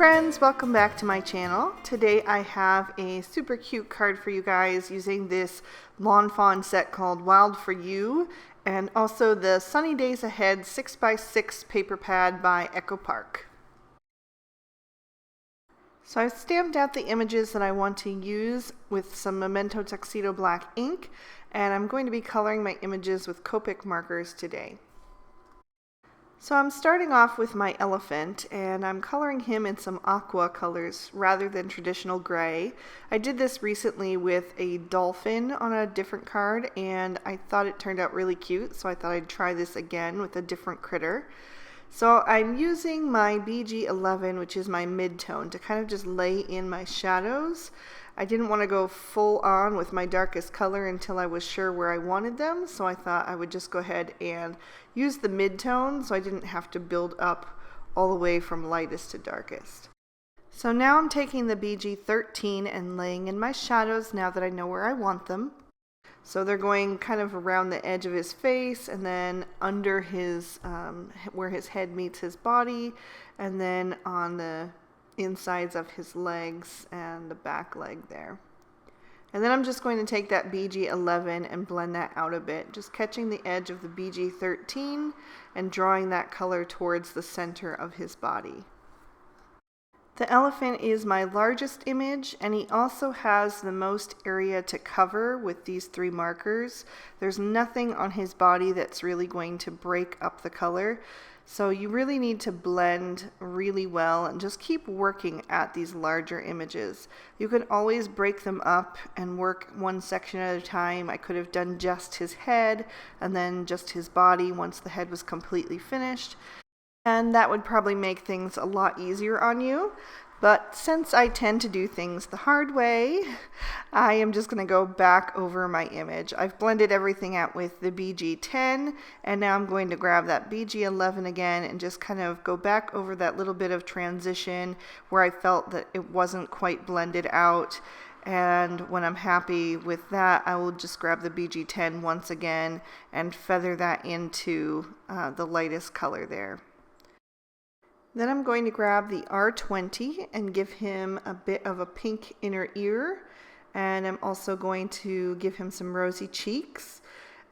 friends, welcome back to my channel. Today I have a super cute card for you guys using this Lawn Fawn set called Wild for You, and also the Sunny Days Ahead 6x6 paper pad by Copic. So I've stamped out the images that I want to use with some Memento Tuxedo black ink, and I'm going to be coloring my images with Copic markers today. So I'm starting off with my elephant, and I'm coloring him in some aqua colors rather than traditional gray. I did this recently with a dolphin on a different card, and I thought it turned out really cute, so I thought I'd try this again with a different critter. So I'm using my BG11, which is my mid-tone, to kind of just lay in my shadows. I didn't want to go full on with my darkest color until I was sure where I wanted them, so I thought I would just go ahead and use the mid-tone so I didn't have to build up all the way from lightest to darkest. So now I'm taking the BG13 and laying in my shadows now that I know where I want them. So they're going kind of around the edge of his face, and then under his, where his head meets his body, and then on the insides of his legs and the back leg there. And then I'm just going to take that BG11 and blend that out a bit, just catching the edge of the BG13 and drawing that color towards the center of his body. The elephant is my largest image, and he also has the most area to cover with these three markers. There's nothing on his body that's really going to break up the color. So you really need to blend really well and just keep working at these larger images. You can always break them up and work one section at a time. I could have done just his head and then just his body once the head was completely finished. And that would probably make things a lot easier on you. But since I tend to do things the hard way, I am just going to go back over my image. I've blended everything out with the BG10, and now I'm going to grab that BG11 again and just kind of go back over that little bit of transition where I felt that it wasn't quite blended out. And when I'm happy with that, I will just grab the BG10 once again and feather that into the lightest color there. Then I'm going to grab the R20 and give him a bit of a pink inner ear, and I'm also going to give him some rosy cheeks,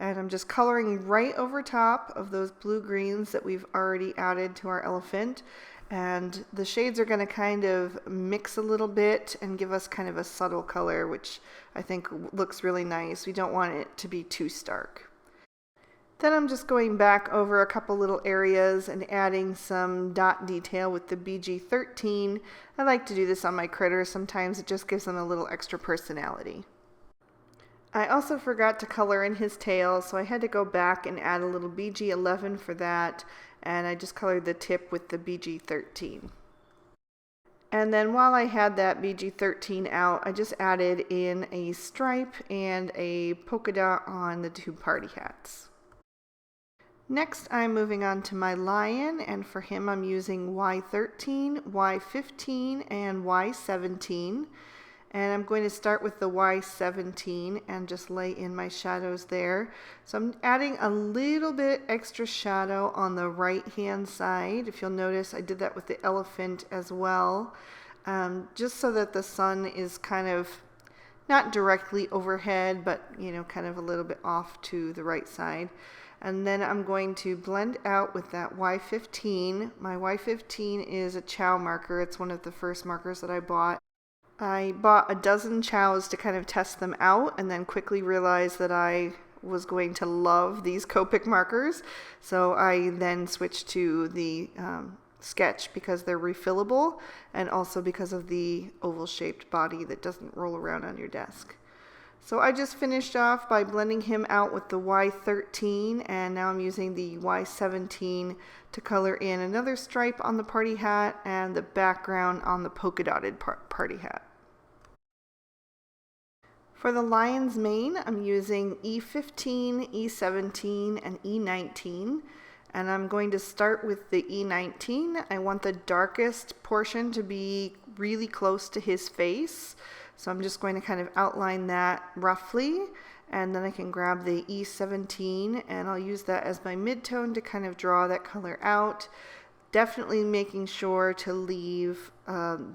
and I'm just coloring right over top of those blue-greens that we've already added to our elephant, and the shades are going to kind of mix a little bit and give us kind of a subtle color, which I think looks really nice. We don't want it to be too stark. Then I'm just going back over a couple little areas and adding some dot detail with the BG13. I like to do this on my critters. Sometimes it just gives them a little extra personality. I also forgot to color in his tail, so I had to go back and add a little BG11 for that, and I just colored the tip with the BG13. And then while I had that BG13 out, I just added in a stripe and a polka dot on the two party hats. Next, I'm moving on to my lion, and for him I'm using Y13, Y15, and Y17. And I'm going to start with the Y17 and just lay in my shadows there. So I'm adding a little bit extra shadow on the right hand side. If you'll notice, I did that with the elephant as well, just so that the sun is kind of not directly overhead, but kind of a little bit off to the right side. And then I'm going to blend out with that Y15. My Y15 is a chow marker. It's one of the first markers that I bought. I bought a dozen chows to kind of test them out, and then quickly realized that I was going to love these Copic markers. So I then switched to the sketch because they're refillable, and also because of the oval-shaped body that doesn't roll around on your desk. So I just finished off by blending him out with the Y13, and now I'm using the Y17 to color in another stripe on the party hat and the background on the polka dotted party hat. For the lion's mane, I'm using E15, E17, and E19. And I'm going to start with the E19. I want the darkest portion to be really close to his face. So I'm just going to kind of outline that roughly, and then I can grab the E17 and I'll use that as my mid-tone to kind of draw that color out. Definitely making sure to leave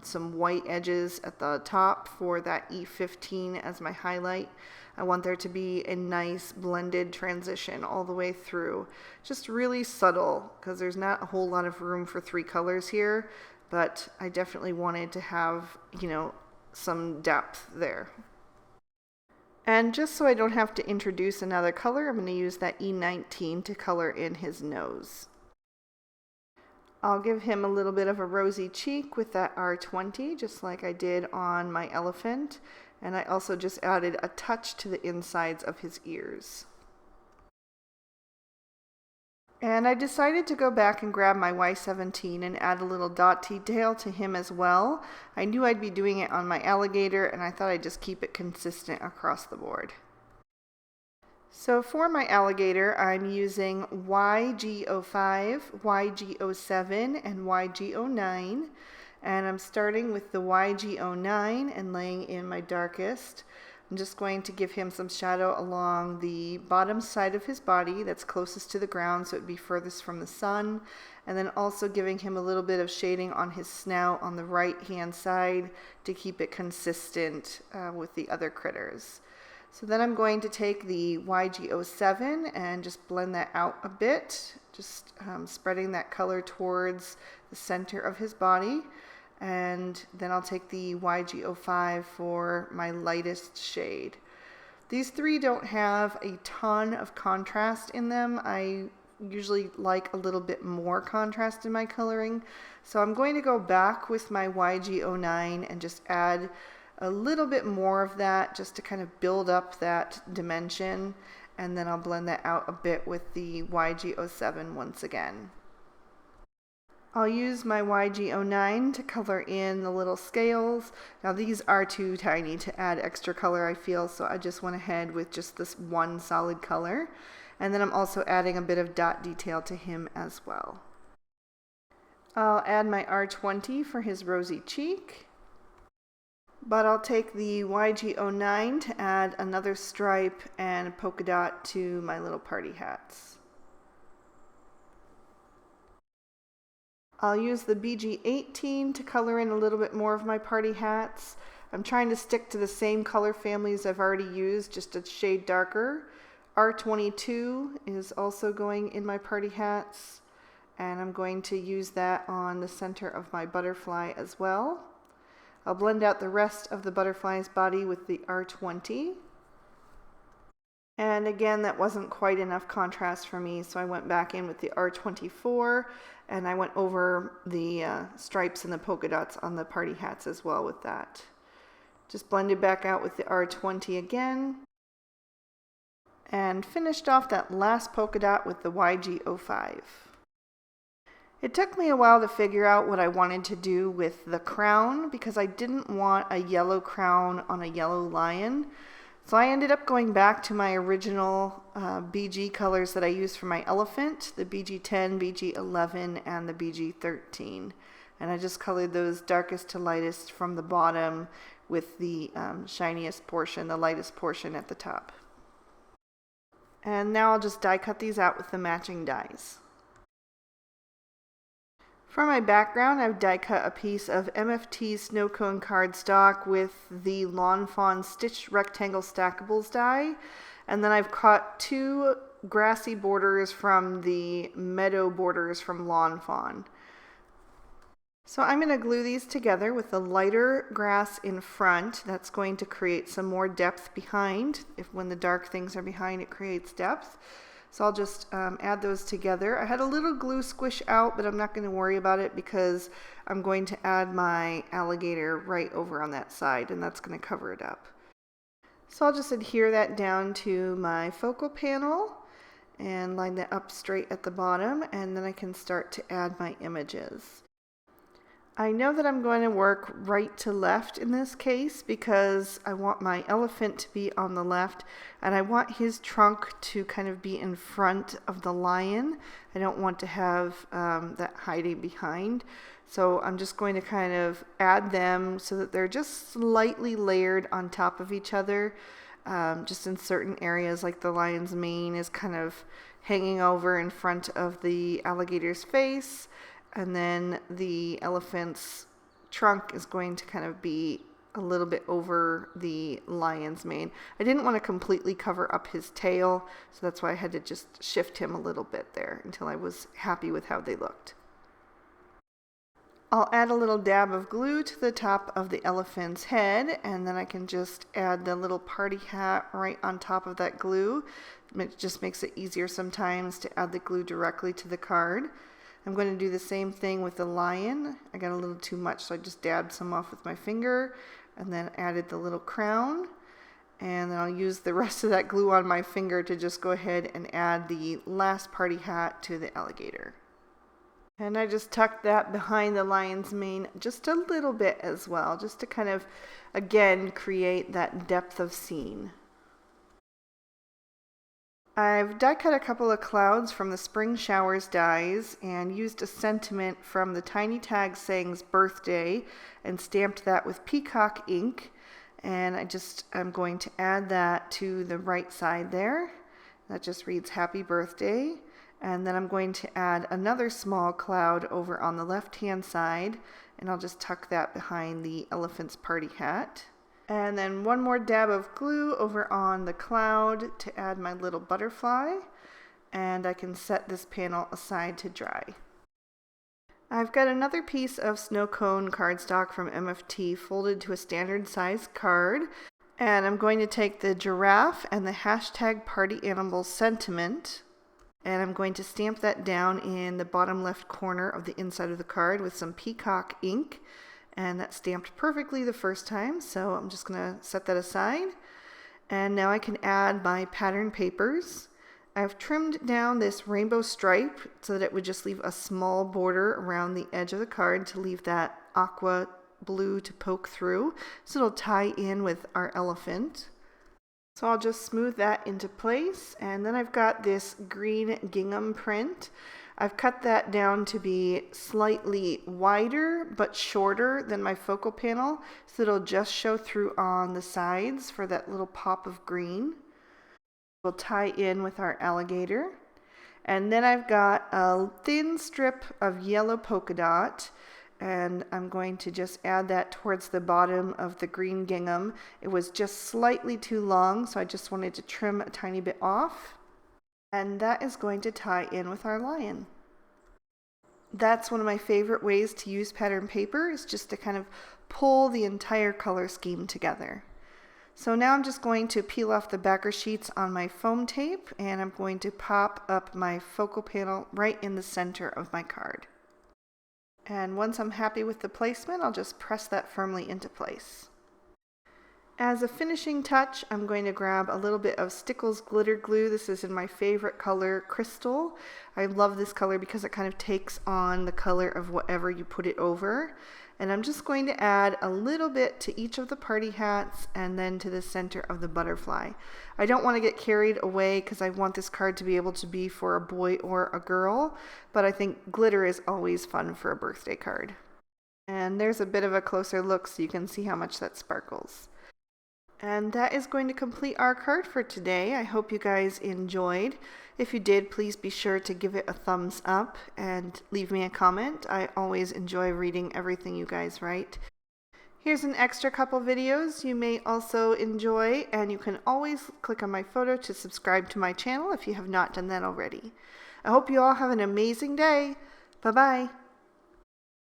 some white edges at the top for that E15 as my highlight. I want there to be a nice blended transition all the way through. Just really subtle, because there's not a whole lot of room for 3 colors here, but I definitely wanted to have, some depth there. And just so I don't have to introduce another color, I'm going to use that E19 to color in his nose. I'll give him a little bit of a rosy cheek with that R20, just like I did on my elephant. And I also just added a touch to the insides of his ears. And I decided to go back and grab my Y17 and add a little dot detail to him as well. I knew I'd be doing it on my alligator, and I thought I'd just keep it consistent across the board. So for my alligator, I'm using YG05, YG07, and YG09. And I'm starting with the YG09 and laying in my darkest. I'm just going to give him some shadow along the bottom side of his body that's closest to the ground, so it would be furthest from the sun. And then also giving him a little bit of shading on his snout on the right hand side to keep it consistent with the other critters. So then I'm going to take the YG07 and just blend that out a bit, just spreading that color towards the center of his body. And then I'll take the YG05 for my lightest shade. These 3 don't have a ton of contrast in them. I usually like a little bit more contrast in my coloring. So I'm going to go back with my YG09 and just add a little bit more of that just to kind of build up that dimension, and then I'll blend that out a bit with the YG07 once again. I'll use my YG09 to color in the little scales. Now these are too tiny to add extra color, I feel, so I just went ahead with just this one solid color. And then I'm also adding a bit of dot detail to him as well. I'll add my R20 for his rosy cheek. But I'll take the YG09 to add another stripe and polka dot to my little party hats. I'll use the BG18 to color in a little bit more of my party hats. I'm trying to stick to the same color families I've already used, just a shade darker. R22 is also going in my party hats, and I'm going to use that on the center of my butterfly as well. I'll blend out the rest of the butterfly's body with the R20. And again, that wasn't quite enough contrast for me, so I went back in with the R24, and I went over the stripes and the polka dots on the party hats as well with that. Just blended back out with the R20 again, and finished off that last polka dot with the YG05. It took me a while to figure out what I wanted to do with the crown, because I didn't want a yellow crown on a yellow lion. So I ended up going back to my original BG colors that I used for my elephant, the BG10, BG11, and the BG13. And I just colored those darkest to lightest from the bottom with the shiniest portion, the lightest portion at the top. And now I'll just die cut these out with the matching dies. For my background, I've die cut a piece of MFT snow cone cardstock with the Lawn Fawn stitched rectangle stackables die, and then I've cut 2 grassy borders from the meadow borders from Lawn Fawn. So I'm going to glue these together with the lighter grass in front. That's going to create some more depth behind. When the dark things are behind, it creates depth. So I'll just add those together. I had a little glue squish out, but I'm not going to worry about it because I'm going to add my alligator right over on that side, and that's going to cover it up. So I'll just adhere that down to my focal panel and line that up straight at the bottom, and then I can start to add my images. I know that I'm going to work right to left in this case because I want my elephant to be on the left, and I want his trunk to kind of be in front of the lion. I don't want to have that hiding behind. So I'm just going to kind of add them so that they're just slightly layered on top of each other, just in certain areas, like the lion's mane is kind of hanging over in front of the alligator's face. and then the elephant's trunk is going to kind of be a little bit over the lion's mane. I didn't want to completely cover up his tail, so that's why I had to just shift him a little bit there until I was happy with how they looked. I'll add a little dab of glue to the top of the elephant's head, and then I can just add the little party hat right on top of that glue. It just makes it easier sometimes to add the glue directly to the card. I'm going to do the same thing with the lion. I got a little too much, so I just dabbed some off with my finger and then added the little crown. And then I'll use the rest of that glue on my finger to just go ahead and add the last party hat to the alligator. And I just tucked that behind the lion's mane just a little bit as well, just to kind of, again, create that depth of scene. I've die cut a couple of clouds from the Spring Showers dies and used a sentiment from the Tiny Tag Saying's birthday and stamped that with peacock ink. And I'm going to add that to the right side there. That just reads Happy Birthday. And then I'm going to add another small cloud over on the left-hand side, and I'll just tuck that behind the elephant's party hat. And then one more dab of glue over on the cloud to add my little butterfly, and I can set this panel aside to dry. I've got another piece of snow cone cardstock from MFT folded to a standard size card, and I'm going to take the giraffe and the hashtag party animal sentiment, and I'm going to stamp that down in the bottom left corner of the inside of the card with some peacock ink. And that stamped perfectly the first time, so I'm just going to set that aside. And now I can add my pattern papers. I've trimmed down this rainbow stripe so that it would just leave a small border around the edge of the card to leave that aqua blue to poke through, so it'll tie in with our elephant. So I'll just smooth that into place, and then I've got this green gingham print. I've cut that down to be slightly wider but shorter than my focal panel, so it'll just show through on the sides for that little pop of green. We'll tie in with our alligator. And then I've got a thin strip of yellow polka dot, and I'm going to just add that towards the bottom of the green gingham. It was just slightly too long, so I just wanted to trim a tiny bit off. And that is going to tie in with our lion. That's one of my favorite ways to use pattern paper, is just to kind of pull the entire color scheme together. So now I'm just going to peel off the backer sheets on my foam tape, and I'm going to pop up my focal panel right in the center of my card. And once I'm happy with the placement, I'll just press that firmly into place. As a finishing touch, I'm going to grab a little bit of Stickles glitter glue. This is in my favorite color, Crystal. I love this color because it kind of takes on the color of whatever you put it over. And I'm just going to add a little bit to each of the party hats and then to the center of the butterfly. I don't want to get carried away because I want this card to be able to be for a boy or a girl, but I think glitter is always fun for a birthday card. And there's a bit of a closer look so you can see how much that sparkles. And that is going to complete our card for today. I hope you guys enjoyed. If you did, please be sure to give it a thumbs up and leave me a comment. I always enjoy reading everything you guys write. Here's an extra couple videos you may also enjoy, and you can always click on my photo to subscribe to my channel if you have not done that already. I hope you all have an amazing day. Bye-bye.